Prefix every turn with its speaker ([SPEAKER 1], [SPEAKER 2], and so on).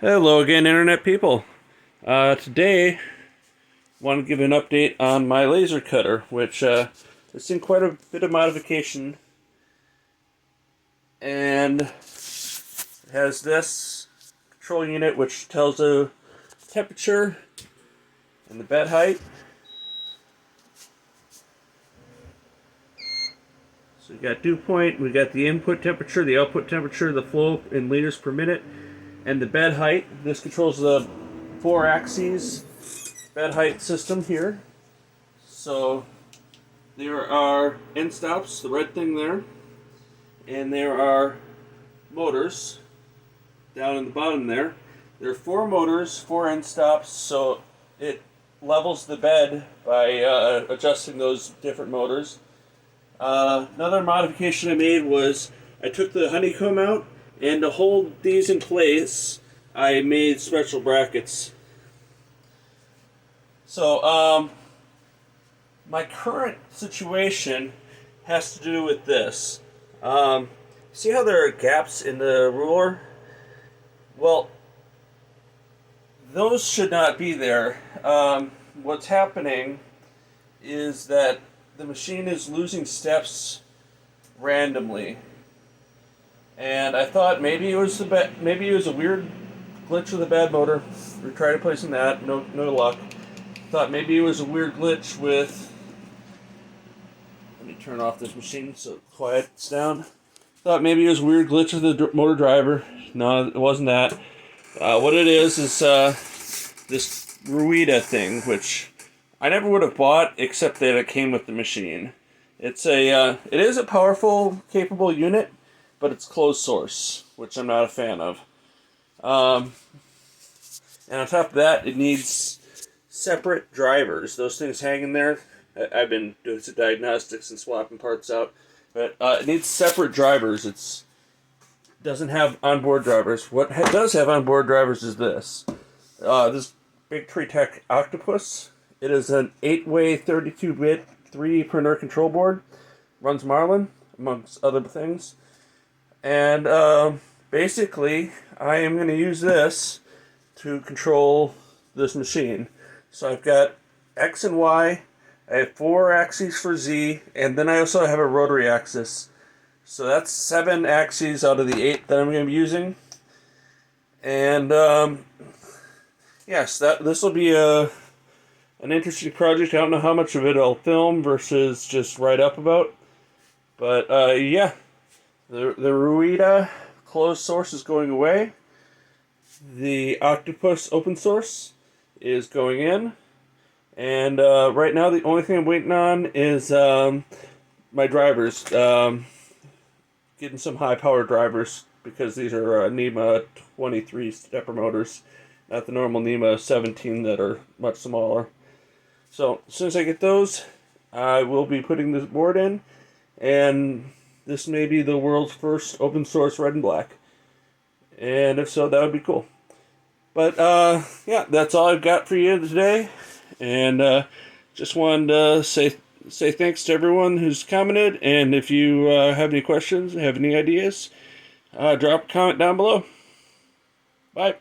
[SPEAKER 1] Hello again, Internet people. Today, I want to give an update on my laser cutter, which has seen quite a bit of modification, and it has this control unit which tells the temperature and the bed height. So we got dew point, we got the input temperature, the output temperature, the flow in liters per minute, and the bed height. This controls the 4-axis bed height system here. So there are end stops, the red thing there, and there are motors down in the bottom there. There are 4 motors, 4 end stops, so it levels the bed by adjusting those different motors. Another modification I made was I took the honeycomb out, and to hold these in place, I made special brackets. So, my current situation has to do with this. See how there are gaps in the ruler? Well, those should not be there. What's happening is that the machine is losing steps randomly, and I thought maybe it was maybe it was a weird glitch with a bad motor. We tried replacing that, no luck. Thought maybe it was a weird glitch with. Let me turn off this machine so it quiets down. Thought maybe it was a weird glitch with the motor driver. No, it wasn't that. What it is this Ruida thing, which I never would have bought except that it came with the machine. It is a powerful, capable unit, but it's closed source, which I'm not a fan of. And on top of that, it needs separate drivers. Those things hanging there, I've been doing some diagnostics and swapping parts out, but it needs separate drivers. It doesn't have onboard drivers. What does have onboard drivers is this. This Big Tree Tech Octopus. It is an 8-way 32-bit 3D printer control board. Runs Marlin, amongst other things. And basically, I am going to use this to control this machine. So I've got X and Y, I have 4 axes for Z, and then I also have a rotary axis. So that's 7 axes out of the 8 that I'm going to be using. And yes, this will be an interesting project. I don't know how much of it I'll film versus just write up about. But yeah, the Ruida closed source is going away. The Octopus open source is going in. And right now the only thing I'm waiting on is my drivers. Getting some high power drivers because these are NEMA 23 stepper motors, not the normal NEMA 17 that are much smaller. So as soon as I get those, I will be putting this board in, and this may be the world's first open source red and black. And if so, that would be cool. But yeah, that's all I've got for you today. And just wanted to say thanks to everyone who's commented. And if you have any questions, have any ideas, drop a comment down below. Bye.